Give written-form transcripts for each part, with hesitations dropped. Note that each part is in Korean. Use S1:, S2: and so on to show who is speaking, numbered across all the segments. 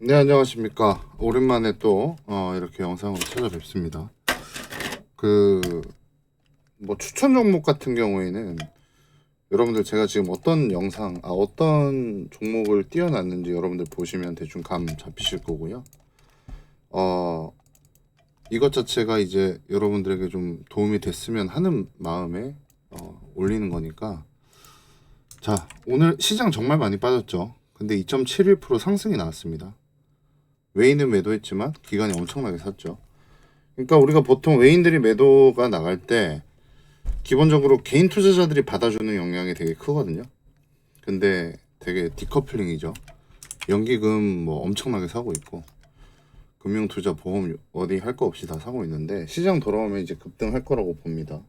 S1: 네, 안녕하십니까. 오랜만에 또 이렇게 영상으로 찾아뵙습니다. 그 뭐 추천 종목 같은 경우에는 여러분들 제가 지금 어떤 종목을 띄워놨는지 여러분들 보시면 대충 감 잡히실 거고요. 이것 자체가 이제 여러분들에게 좀 도움이 됐으면 하는 마음에 올리는 거니까. 자, 오늘 시장 정말 많이 빠졌죠. 근데 2.71% 상승이 나왔습니다. 외인은 매도했지만 기관이 엄청나게 샀죠. 그러니까 우리가 보통 외인들이 매도가 나갈 때 기본적으로 개인 투자자들이 받아주는 영향이 되게 크거든요. 근데 되게 디커플링이죠. 연기금 뭐 엄청나게 사고 있고 금융투자 보험 어디 할 거 없이 다 사고 있는데 시장 돌아오면 이제 급등할 거라고 봅니다.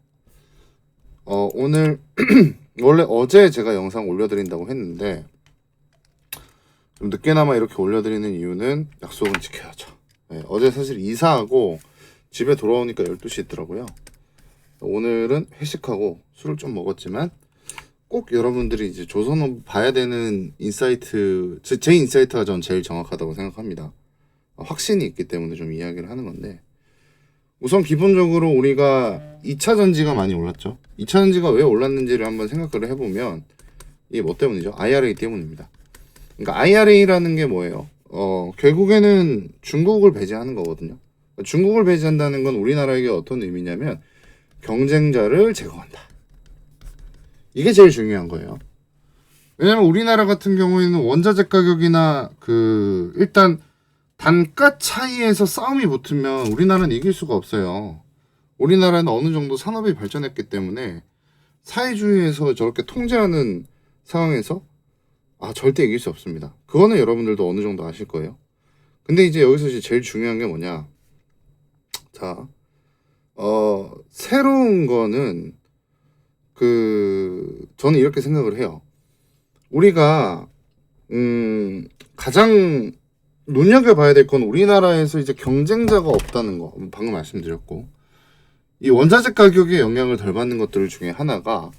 S1: 오늘 원래 어제 제가 영상 올려드린다고 했는데 좀 늦게나마 이렇게 올려드리는 이유는 약속은 지켜야죠. 네, 어제 사실 이사하고 집에 돌아오니까 12시 있더라고요. 오늘은 회식하고 술을 좀 먹었지만 꼭 여러분들이 이제 조선업 봐야 되는 인사이트, 제 인사이트가 전 제일 정확하다고 생각합니다. 확신이 있기 때문에 좀 이야기를 하는 건데, 우선 기본적으로 우리가 2차 전지가 많이 올랐죠. 2차 전지가 왜 올랐는지를 한번 생각을 해보면 이게 뭐 때문이죠? IRA 때문입니다. 그러니까 IRA라는 게 뭐예요? 결국에는 중국을 배제하는 거거든요. 중국을 배제한다는 건 우리나라에게 어떤 의미냐면 경쟁자를 제거한다. 이게 제일 중요한 거예요. 왜냐면 우리나라 같은 경우에는 원자재 가격이나 일단 단가 차이에서 싸움이 붙으면 우리나라는 이길 수가 없어요. 우리나라는 어느 정도 산업이 발전했기 때문에 사회주의에서 저렇게 통제하는 상황에서 절대 이길 수 없습니다. 그거는 여러분들도 어느 정도 아실 거예요. 근데 이제 여기서 이제 제일 중요한 게 뭐냐. 자, 새로운 거는 저는 이렇게 생각을 해요. 우리가 가장 눈여겨봐야 될 건 우리나라에서 이제 경쟁자가 없다는 거. 방금 말씀드렸고, 이 원자재 가격에 영향을 덜 받는 것들 중에 하나가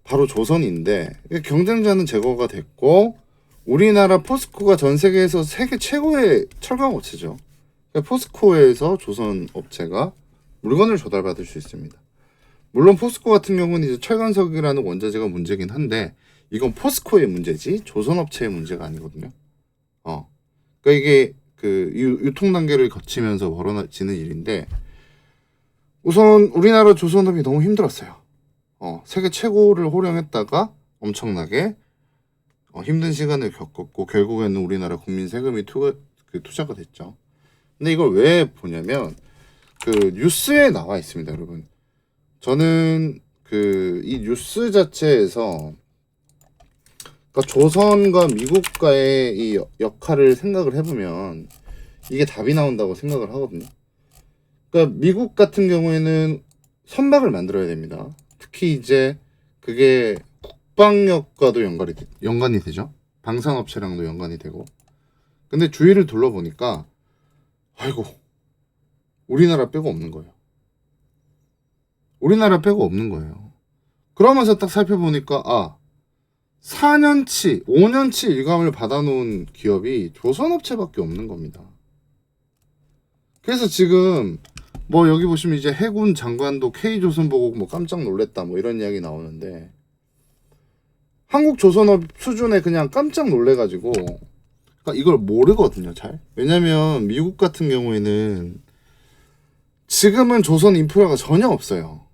S1: 바로 조선인데, 경쟁자는 제거가 됐고 우리나라 포스코가 전 세계에서 세계 최고의 철강 업체죠. 포스코에서 조선 업체가 물건을 조달받을 수 있습니다. 물론 포스코 같은 경우는 이제 철강석이라는 원자재가 문제긴 한데 이건 포스코의 문제지 조선 업체의 문제가 아니거든요. 그러니까 이게 유통 단계를 거치면서 벌어지는 일인데, 우선 우리나라 조선업이 너무 힘들었어요. 세계 최고를 호령했다가 엄청나게 힘든 시간을 겪었고 결국에는 우리나라 국민 세금이 투자가 됐죠. 근데 이걸 왜 보냐면 뉴스에 나와 있습니다, 여러분. 저는 이 뉴스 자체에서 그러니까 조선과 미국과의 이 역할을 생각을 해보면 이게 답이 나온다고 생각을 하거든요. 그러니까 미국 같은 경우에는 선박을 만들어야 됩니다. 특히 이제 그게 국방력과도 연관이 되죠. 방산업체랑도 연관이 되고. 근데 주위를 둘러보니까 아이고 우리나라 빼고 없는 거예요. 우리나라 빼고 없는 거예요. 그러면서 딱 살펴보니까 4년치, 5년치 일감을 받아놓은 기업이 조선업체밖에 없는 겁니다. 그래서 지금 뭐 여기 보시면 이제 해군 장관도 K조선 보고 뭐 깜짝 놀랬다 뭐 이런 이야기 나오는데, 한국 조선업 수준에 그냥 깜짝 놀래가지고 그러니까 이걸 모르거든요, 잘. 왜냐면 미국 같은 경우에는 지금은 조선 인프라가 전혀 없어요.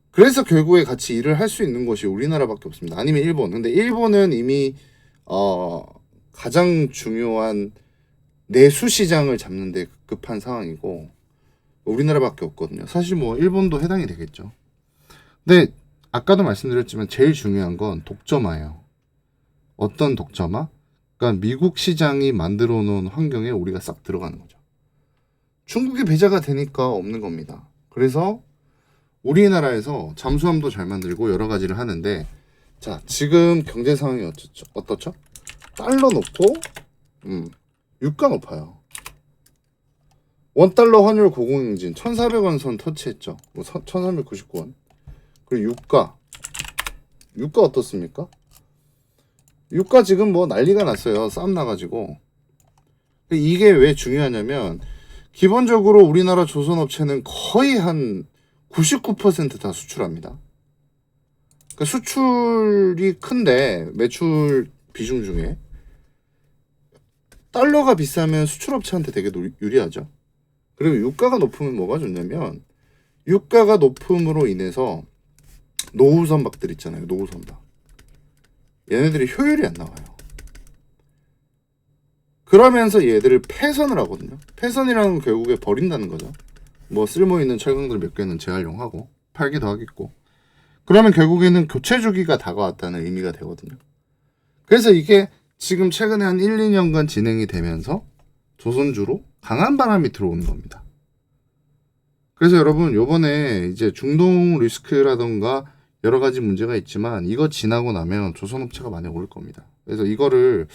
S1: 그래서 결국에 같이 일을 할 수 있는 곳이 우리나라밖에 없습니다. 아니면 일본. 근데 일본은 이미 가장 중요한 내수 시장을 잡는 데 급한 상황이고 우리나라밖에 없거든요. 사실 뭐 일본도 해당이 되겠죠. 근데 아까도 말씀드렸지만 제일 중요한 건 독점화예요. 어떤 독점화? 그러니까 미국 시장이 만들어 놓은 환경에 우리가 싹 들어가는 거죠. 중국이 배제가 되니까 없는 겁니다. 그래서 우리나라에서 잠수함도 잘 만들고 여러 가지를 하는데, 자, 지금 경제 상황이 어떻죠? 달러 높고 유가 높아요. 원달러 환율 고공행진 1,400원 선 터치했죠. 뭐 1,399원. 그리고 유가 어떻습니까? 유가 지금 뭐 난리가 났어요. 싸움 나가지고. 이게 왜 중요하냐면 기본적으로 우리나라 조선업체는 거의 한 99% 다 수출합니다. 그러니까 수출이 큰데 매출 비중 중에 달러가 비싸면 수출업체한테 되게 유리하죠. 그리고 유가가 높으면 뭐가 좋냐면 유가가 높음으로 인해서 노후 선박들 있잖아요. 노후 선박. 얘네들이 효율이 안 나와요. 그러면서 얘들을 폐선을 하거든요. 폐선이라는 건 결국에 버린다는 거죠. 뭐 쓸모있는 철강들 몇 개는 재활용하고 팔기도 하겠고. 그러면 결국에는 교체 주기가 다가왔다는 의미가 되거든요. 그래서 이게 지금 최근에 한 1, 2년간 진행이 되면서 조선주로 강한 바람이 들어오는 겁니다. 그래서 여러분 요번에 이제 중동 리스크라던가 여러 가지 문제가 있지만 이거 지나고 나면 조선업체가 많이 오를 겁니다. 그래서 이거를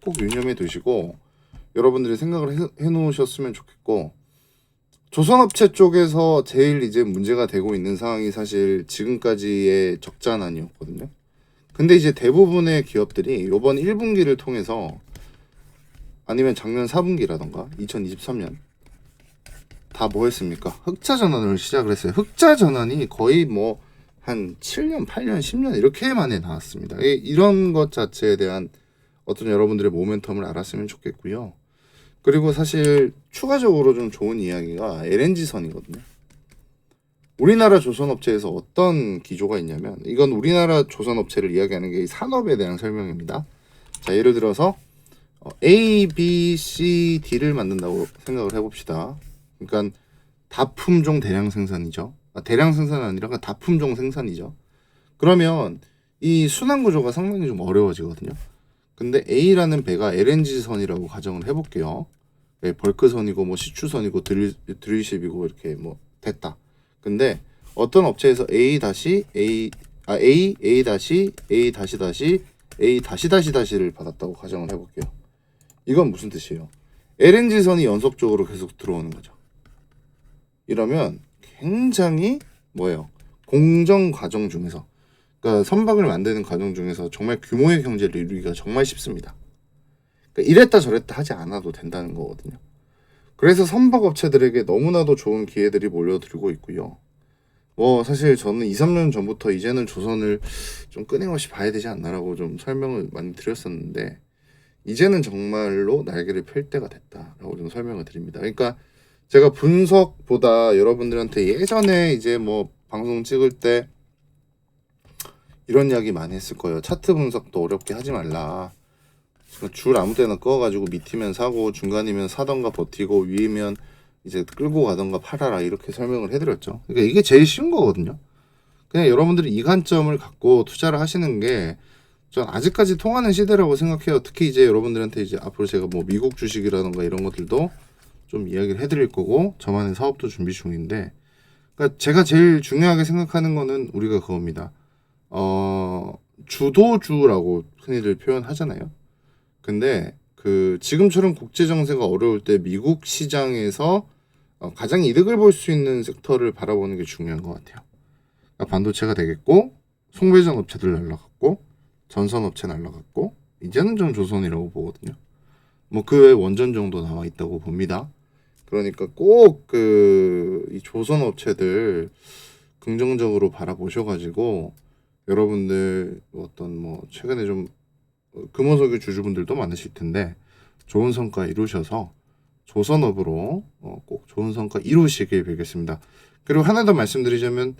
S1: 꼭 유념해 두시고 여러분들이 생각을 해 놓으셨으면 좋겠고, 조선업체 쪽에서 제일 이제 문제가 되고 있는 상황이 사실 지금까지의 적자난이었거든요. 근데 이제 대부분의 기업들이 이번 1분기를 통해서 아니면 작년 4분기라던가 2023년 다 뭐 했습니까? 흑자 전환을 시작을 했어요. 흑자 전환이 거의 뭐 한 7년, 8년, 10년 이렇게 만에 나왔습니다. 이런 것 자체에 대한 어떤 여러분들의 모멘텀을 알았으면 좋겠고요. 그리고 사실 추가적으로 좀 좋은 이야기가 LNG선이거든요. 우리나라 조선업체에서 어떤 기조가 있냐면, 이건 우리나라 조선업체를 이야기하는 게 산업에 대한 설명입니다. 자, 예를 들어서 A, B, C, D를 만든다고 생각을 해봅시다. 그러니까 다품종 대량 생산이죠. 대량 생산이 아니라 다품종 생산이죠. 그러면 이 순환 구조가 상당히 좀 어려워지거든요. 근데 A라는 배가 LNG선이라고 가정을 해볼게요. 벌크선이고 뭐 시추선이고 드릴십이고 이렇게 뭐 됐다. 근데 어떤 업체에서 A 다시 A 다시 A 다시 다시 A 다시 다시 다시를 받았다고 가정을 해볼게요. 이건 무슨 뜻이에요? LNG선이 연속적으로 계속 들어오는 거죠. 이러면 굉장히 뭐예요? 공정 과정 중에서, 그러니까 선박을 만드는 과정 중에서 정말 규모의 경제를 이루기가 정말 쉽습니다. 그러니까 이랬다 저랬다 하지 않아도 된다는 거거든요. 그래서 선박 업체들에게 너무나도 좋은 기회들이 몰려들고 있고요. 뭐 사실 저는 2, 3년 전부터 이제는 조선을 좀 끊임없이 봐야 되지 않나라고 좀 설명을 많이 드렸었는데, 이제는 정말로 날개를 펼 때가 됐다라고 좀 설명을 드립니다. 그러니까 제가 분석보다 여러분들한테 예전에 이제 뭐 방송 찍을 때 이런 이야기 많이 했을 거예요. 차트 분석도 어렵게 하지 말라. 줄 아무 때나 꺼가지고 밑이면 사고 중간이면 사던가 버티고 위이면 이제 끌고 가던가 팔아라, 이렇게 설명을 해드렸죠. 그러니까 이게 제일 쉬운 거거든요. 그냥 여러분들이 이 관점을 갖고 투자를 하시는 게 전 아직까지 통하는 시대라고 생각해요. 특히 이제 여러분들한테 이제 앞으로 제가 뭐 미국 주식이라던가 이런 것들도 좀 이야기를 해드릴 거고 저만의 사업도 준비 중인데, 그러니까 제가 제일 중요하게 생각하는 거는 우리가 그겁니다. 주도주라고 흔히들 표현하잖아요. 근데 그 지금처럼 국제 정세가 어려울 때 미국 시장에서 가장 이득을 볼 수 있는 섹터를 바라보는 게 중요한 것 같아요. 그러니까 반도체가 되겠고, 송배전 업체들 날라갔고, 전선 업체 날라갔고, 이제는 좀 조선이라고 보거든요. 뭐 그 외에 원전 정도 나와 있다고 봅니다. 그러니까 꼭 이 조선 업체들 긍정적으로 바라보셔가지고 여러분들 어떤 뭐 최근에 좀 금호석유 주주분들도 많으실 텐데 좋은 성과 이루셔서 조선업으로 꼭 좋은 성과 이루시길 빌겠습니다. 그리고 하나 더 말씀드리자면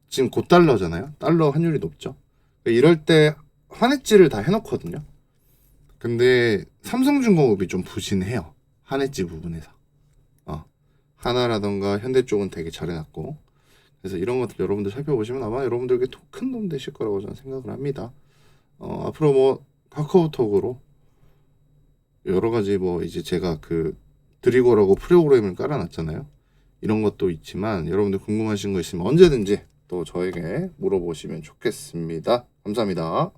S1: 지금 곧 달러잖아요. 달러 환율이 높죠. 이럴 때 환해지를 다 해놓거든요. 근데 삼성중공업이 좀 부진해요. 한해지 부분에서. 하나라던가 현대 쪽은 되게 잘 해놨고, 그래서 이런 것들 여러분들 살펴보시면 아마 여러분들에게 큰 도움 되실 거라고 저는 생각을 합니다. 앞으로 뭐 카카오톡으로 여러 가지 뭐 이제 제가 그 드리고라고 프로그램을 깔아놨잖아요. 이런 것도 있지만 여러분들 궁금하신 거 있으면 언제든지 또 저에게 물어보시면 좋겠습니다. 감사합니다.